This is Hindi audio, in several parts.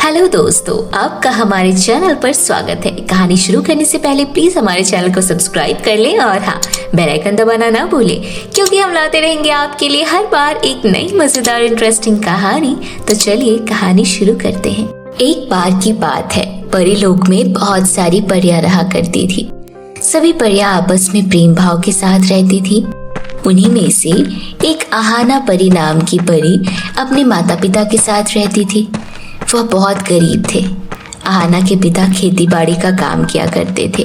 हेलो दोस्तों, आपका हमारे चैनल पर स्वागत है। कहानी शुरू करने से पहले प्लीज हमारे चैनल को सब्सक्राइब कर लें और हाँ, बेल आइकन दबाना ना भूलें, क्योंकि हम लाते रहेंगे आपके लिए हर बार एक नई मजेदार इंटरेस्टिंग कहानी। तो चलिए कहानी शुरू करते हैं। एक बार की बात है, परी लोक में बहुत सारी परियां रहा करती थी। सभी परियां आपस में प्रेम भाव के साथ रहती थी। उन्हीं में से एक आहाना परी नाम की परी अपने माता पिता के साथ रहती थी। वह बहुत गरीब थे। आहाना के पिता खेती बाड़ी का काम किया करते थे।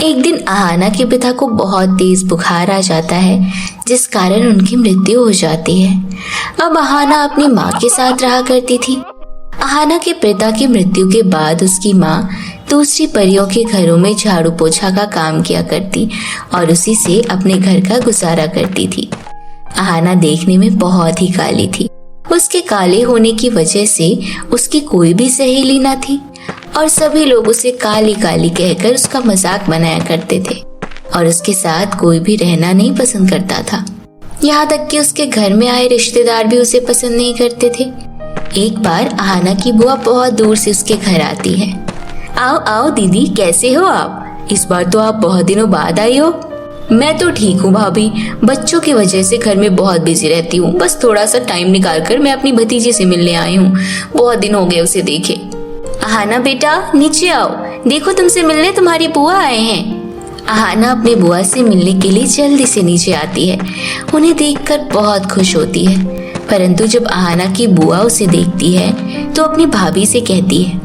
एक दिन आहाना के पिता को बहुत तेज बुखार आ जाता है, जिस कारण उनकी मृत्यु हो जाती है। अब आहाना अपनी माँ के साथ रहा करती थी। आहाना के पिता की मृत्यु के बाद उसकी माँ दूसरी परियों के घरों में झाड़ू पोछा का काम किया करती और उसी से अपने घर का गुजारा करती थी। आहाना देखने में बहुत ही काली थी। उसके काले होने की वजह से उसकी कोई भी सहेली न थी और सभी लोग उसे काली काली कहकर उसका मजाक बनाया करते थे और उसके साथ कोई भी रहना नहीं पसंद करता था। यहाँ तक कि उसके घर में आए रिश्तेदार भी उसे पसंद नहीं करते थे। एक बार आहाना की बुआ बहुत दूर से उसके घर आती है। आओ आओ दीदी, कैसे हो आप? इस बार तो आप बहुत दिनों बाद आई हो। मैं तो ठीक हूँ भाभी, बच्चों की वजह से घर में बहुत बिजी रहती हूँ। बस थोड़ा सा टाइम निकाल कर मैं अपनी भतीजी से मिलने आई हूँ, बहुत दिन हो गए उसे देखे। आहाना बेटा, नीचे आओ, देखो तुमसे मिलने तुम्हारी बुआ आए हैं। आहाना अपनी बुआ से मिलने के लिए जल्दी से नीचे आती है। उन्हें देखकर बहुत खुश होती है, परंतु जब आहाना की बुआ उसे देखती है तो अपनी भाभी से कहती है,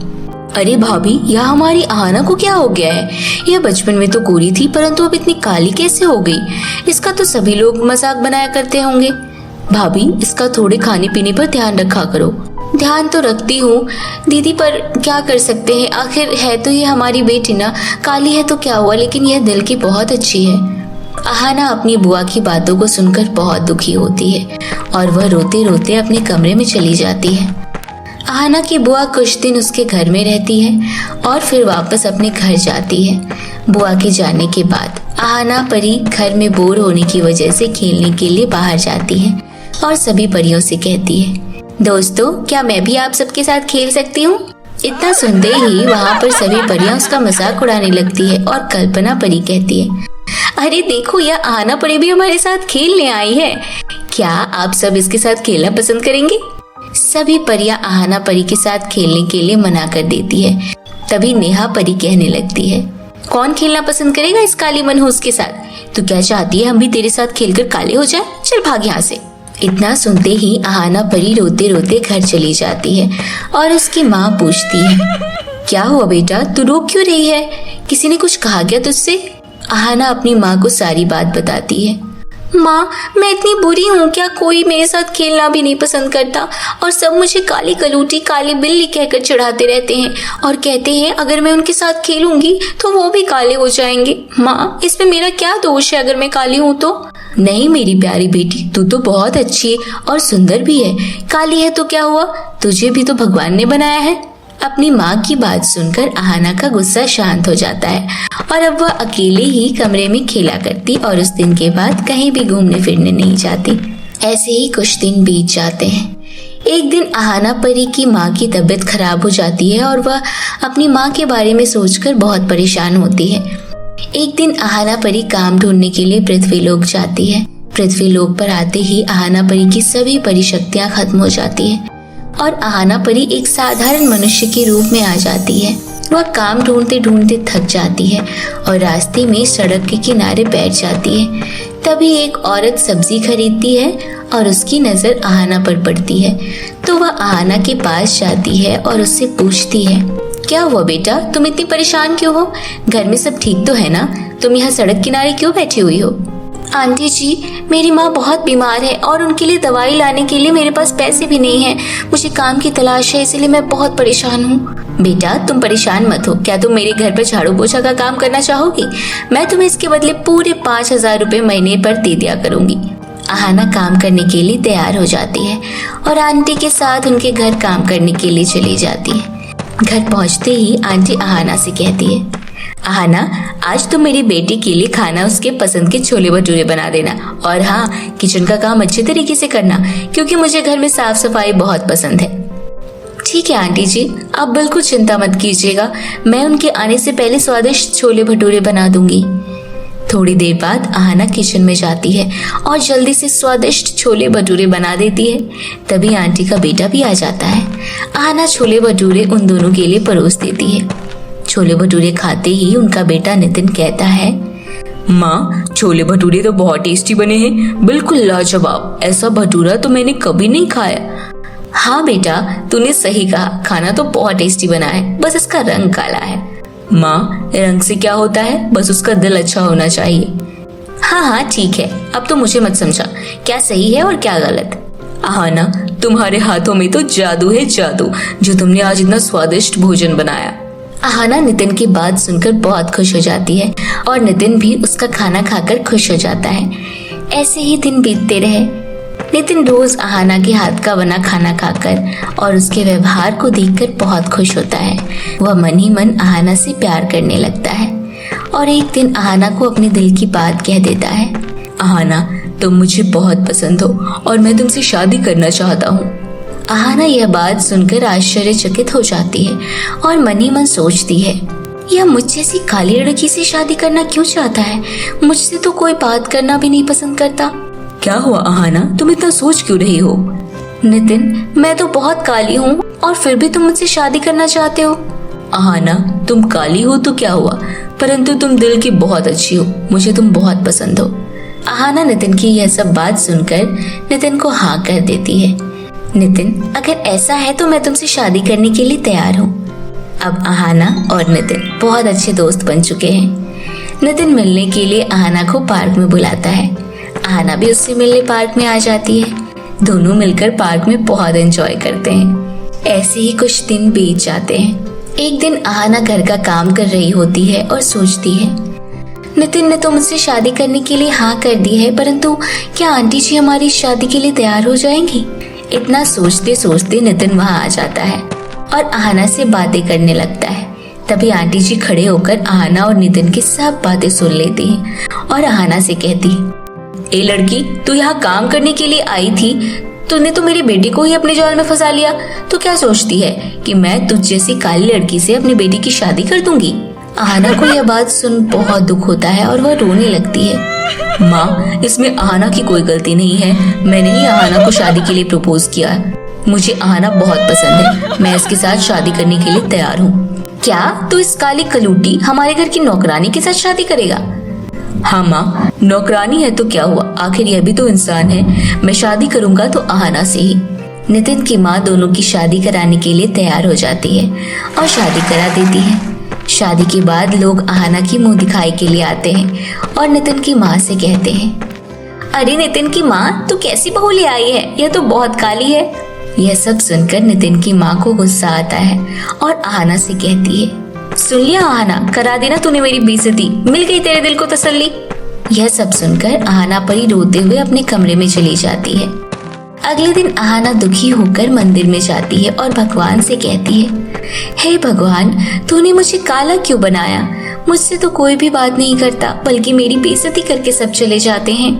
अरे भाभी, यह हमारी आहाना को क्या हो गया है? यह बचपन में तो गोरी थी, परंतु अब इतनी काली कैसे हो गई? इसका तो सभी लोग मजाक बनाया करते होंगे। भाभी, इसका थोड़े खाने पीने पर ध्यान रखा करो। ध्यान तो रखती हूँ दीदी, पर क्या कर सकते हैं, आखिर है तो ये हमारी बेटी ना। काली है तो क्या हुआ, लेकिन यह दिल की बहुत अच्छी है। आहाना अपनी बुआ की बातों को सुनकर बहुत दुखी होती है और वह रोते रोते अपने कमरे में चली जाती है। आहाना की बुआ कुछ दिन उसके घर में रहती है और फिर वापस अपने घर जाती है। बुआ के जाने के बाद आहाना परी घर में बोर होने की वजह से खेलने के लिए बाहर जाती है और सभी परियों से कहती है, दोस्तों, क्या मैं भी आप सबके साथ खेल सकती हूँ? इतना सुनते ही वहाँ पर सभी परियां उसका मजाक उड़ाने लगती है और कल्पना परी कहती है, अरे देखो, यह आहाना परी भी हमारे साथ खेलने आई है। क्या आप सब इसके साथ खेलना पसंद करेंगे? सभी परियां आहाना परी के साथ खेलने के लिए मना कर देती है। तभी नेहा परी कहने लगती है, कौन खेलना पसंद करेगा इस काली मनहूस के साथ? तू क्या चाहती है, हम भी तेरे साथ खेलकर काले हो जाए? चल भाग यहाँ से। इतना सुनते ही आहाना परी रोते रोते घर चली जाती है और उसकी माँ पूछती है, क्या हुआ बेटा, तू रो क्यों रही है? किसी ने कुछ कहा क्या तुझसे? आहाना अपनी माँ को सारी बात बताती है। माँ, मैं इतनी बुरी हूँ क्या? कोई मेरे साथ खेलना भी नहीं पसंद करता और सब मुझे काली कलूटी, काली बिल्ली कहकर चिढ़ाते रहते हैं और कहते हैं अगर मैं उनके साथ खेलूंगी तो वो भी काले हो जाएंगे। माँ, इसमें मेरा क्या दोष है अगर मैं काली हूँ तो? नहीं मेरी प्यारी बेटी, तू तो बहुत अच्छी है और सुंदर भी है। काली है तो क्या हुआ, तुझे भी तो भगवान ने बनाया है। अपनी माँ की बात सुनकर आहाना का गुस्सा शांत हो जाता है और अब वह अकेले ही कमरे में खेला करती और उस दिन के बाद कहीं भी घूमने फिरने नहीं जाती। ऐसे ही कुछ दिन बीत जाते हैं। एक दिन आहाना परी की माँ की तबीयत खराब हो जाती है और वह अपनी माँ के बारे में सोचकर बहुत परेशान होती है। एक दिन आहाना परी काम ढूंढने के लिए पृथ्वीलोक जाती है। पृथ्वीलोक पर आते ही आहाना परी की सभी परिशक्तियाँ खत्म हो जाती है और आहाना परी एक साधारण मनुष्य के रूप में आ जाती है। वह काम ढूंढते ढूंढते थक जाती है और रास्ते में सड़क के किनारे बैठ जाती है। तभी एक औरत सब्जी खरीदती है और उसकी नजर आहाना पर पड़ती है, तो वह आहाना के पास जाती है और उससे पूछती है, क्या हुआ बेटा, तुम इतनी परेशान क्यों हो? घर में सब ठीक तो है ना? तुम यहाँ सड़क किनारे क्यों बैठी हुई हो? आंटी जी, मेरी माँ बहुत बीमार है और उनके लिए दवाई लाने के लिए मेरे पास पैसे भी नहीं है। मुझे काम की तलाश है, इसलिए मैं बहुत परेशान हूँ। बेटा, तुम परेशान मत हो। क्या तुम मेरे घर पर झाड़ू पोछा का काम करना चाहोगी? मैं तुम्हें इसके बदले पूरे 5,000 रुपए महीने पर दे दिया करूँगी। आहाना काम करने के लिए तैयार हो जाती है और आंटी के साथ उनके घर काम करने के लिए चली जाती है। घर पहुँचते ही आंटी आहाना से कहती है, आहाना, आज तुम मेरी बेटी के लिए खाना उसके पसंद के छोले भटूरे बना देना और हाँ, किचन का काम अच्छे तरीके से करना, क्योंकि मुझे घर में साफ सफाई बहुत पसंद है। ठीक है आंटी जी, आप बिल्कुल चिंता मत कीजिएगा, मैं उनके आने से पहले स्वादिष्ट छोले भटूरे बना दूंगी। थोड़ी देर बाद अहाना किचन में जाती है और जल्दी से स्वादिष्ट छोले भटूरे बना देती है। तभी आंटी का बेटा भी आ जाता है। अहाना छोले भटूरे उन दोनों के लिए परोस देती है। छोले भटूरे खाते ही उनका बेटा नितिन कहता है, माँ, छोले भटूरे तो बहुत टेस्टी बने हैं, बिल्कुल लाजवाब। ऐसा भटूरा तो मैंने कभी नहीं खाया। हाँ बेटा, तूने सही कहा, खाना तो बहुत टेस्टी बना है, बस इसका रंग काला है। माँ, रंग से क्या होता है, बस उसका दिल अच्छा होना चाहिए। हाँ हाँ ठीक है, अब तो मुझे मत समझा, क्या सही है और क्या गलत। अहाना, तुम्हारे हाथों में तो जादू है, जादू, जो तुमने आज इतना स्वादिष्ट भोजन बनाया। अहाना नितिन की बात सुनकर बहुत खुश हो जाती है और नितिन भी उसका खाना खाकर खुश हो जाता है। ऐसे ही दिन बीतते रहे। नितिन रोज अहाना के हाथ का बना खाना खाकर और उसके व्यवहार को देखकर बहुत खुश होता है। वह मन ही मन अहाना से प्यार करने लगता है और एक दिन अहाना को अपने दिल की बात कह देता है। अहाना, तुम मुझे बहुत पसंद हो और मैं तुमसे शादी करना चाहता हूँ। अहाना यह बात सुनकर आश्चर्यचकित हो जाती है और मन ही मन सोचती है, यह मुझ जैसी काली लड़की से शादी करना क्यों चाहता है? मुझसे तो कोई बात करना भी नहीं पसंद करता। क्या हुआ अहाना, तुम इतना सोच क्यों रही हो? नितिन, मैं तो बहुत काली हूँ और फिर भी तुम मुझसे शादी करना चाहते हो। अहाना, तुम काली हो तो क्या हुआ, परंतु तुम दिल की बहुत अच्छी हो, मुझे तुम बहुत पसंद हो। अहाना नितिन की यह सब बात सुनकर नितिन को हाँ कर देती है। नितिन, अगर ऐसा है तो मैं तुमसे शादी करने के लिए तैयार हूँ। अब अहाना और नितिन बहुत अच्छे दोस्त बन चुके हैं। नितिन मिलने के लिए अहाना को पार्क में बुलाता है। अहाना भी उससे मिलने पार्क में आ जाती है। दोनों मिलकर पार्क में बहुत एंजॉय करते हैं। ऐसे ही कुछ दिन बीत जाते हैं। एक दिन अहाना घर का काम कर रही होती है और सोचती है, नितिन ने तो मुझसे शादी करने के लिए हाँ कर दी है, परंतु क्या आंटी जी हमारी शादी के लिए तैयार हो जाएंगी? इतना सोचते सोचते नितिन वहाँ आ जाता है और अहाना से बातें करने लगता है। तभी आंटी जी खड़े होकर अहाना और नितिन की सब बातें सुन लेती हैं और अहाना से कहती, ए लड़की, तू यहाँ काम करने के लिए आई थी, तूने तो मेरी बेटी को ही अपने जाल में फंसा लिया। तो क्या सोचती है कि मैं तुझ जैसी काली लड़की से अपनी बेटी की शादी कर दूंगी? अहाना को यह बात सुन बहुत दुख होता है और वह रोने लगती है। माँ, इसमें अहाना की कोई गलती नहीं है, मैंने ही अहाना को शादी के लिए प्रपोज किया। मुझे अहाना बहुत पसंद है, मैं इसके साथ शादी करने के लिए तैयार हूँ। क्या तू इस काली कलूटी हमारे घर की नौकरानी के साथ शादी करेगा? हाँ माँ, नौकरानी है तो क्या हुआ, आखिर यह भी तो इंसान है। मैं शादी करूंगा तो अहाना से ही। नितिन की माँ दोनों की शादी कराने के लिए तैयार हो जाती है और शादी करा देती है। शादी के बाद लोग अहाना की मुंह दिखाई के लिए आते हैं और नितिन की माँ से कहते हैं, अरे नितिन की माँ, तू कैसी बहू ले आई है, यह तो बहुत काली है। यह सब सुनकर नितिन की माँ को गुस्सा आता है और अहाना से कहती है, सुन लिया अहाना, करा देना तूने मेरी बेइज्जती, मिल गई तेरे दिल को तसल्ली। यह सब सुनकर अहाना परी रोते हुए अपने कमरे में चली जाती है। अगले दिन अहाना दुखी होकर मंदिर में जाती है और भगवान से कहती है, हे भगवान, तूने मुझे काला क्यों बनाया? मुझसे तो कोई भी बात नहीं करता, बल्कि मेरी बेइज्जती करके सब चले जाते हैं।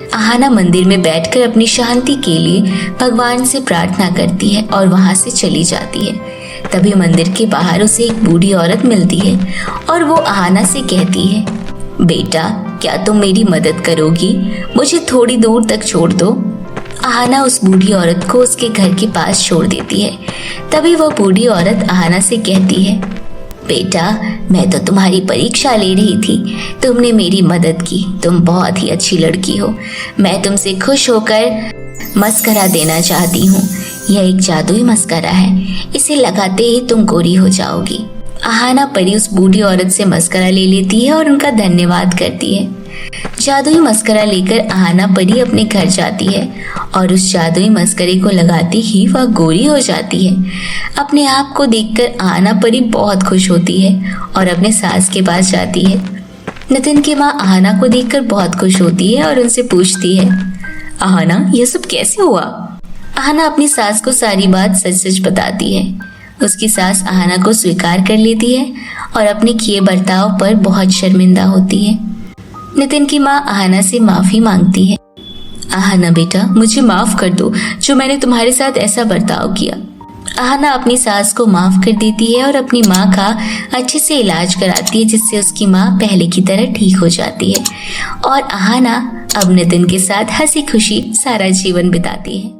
अहाना मंदिर में बैठकर अपनी शांति के लिए भगवान से प्रार्थना करती है और वहां से चली जाती है। तभी मंदिर के बाहर उसे एक बूढ़ी औरत मिलती है और वो अहाना से कहती है, बेटा, क्या तुम मेरी मदद करोगी? मुझे थोड़ी दूर तक छोड़ दो। अहाना उस बूढ़ी औरत को उसके घर के पास छोड़ देती है। तभी वह बूढ़ी औरत अहाना से कहती है, बेटा, मैं तो तुम्हारी परीक्षा ले रही थी, तुमने मेरी मदद की, तुम बहुत ही अच्छी लड़की हो। मैं तुमसे खुश होकर मस्करा देना चाहती हूँ। यह एक जादुई मस्करा है, इसे लगाते ही तुम गोरी हो जाओगी। अहाना परी उस बूढ़ी औरत से मस्करा ले लेती है और उनका धन्यवाद करती है। जादुई मस्करा लेकर अहाना परी अपने घर जाती है और उस जादुई मस्करे को लगाते ही वह गोरी हो जाती है। अपने आप को देखकर अहाना परी बहुत खुश होती है और अपने सास के पास जाती है। नितिन की माँ अहाना को देखकर बहुत खुश होती है और उनसे पूछती है, अहाना, यह सब कैसे हुआ? अहाना अपनी सास को सारी बात सच सच बताती है। उसकी सास अहाना को स्वीकार कर लेती है और अपने किए बर्ताव पर बहुत शर्मिंदा होती है। नितिन की माँ अहाना से माफी मांगती है। अहाना बेटा, मुझे माफ कर दो जो मैंने तुम्हारे साथ ऐसा बर्ताव किया। आहाना अपनी सास को माफ कर देती है और अपनी माँ का अच्छे से इलाज कराती है, जिससे उसकी माँ पहले की तरह ठीक हो जाती है और आहाना अब नितिन के साथ हंसी खुशी सारा जीवन बिताती है।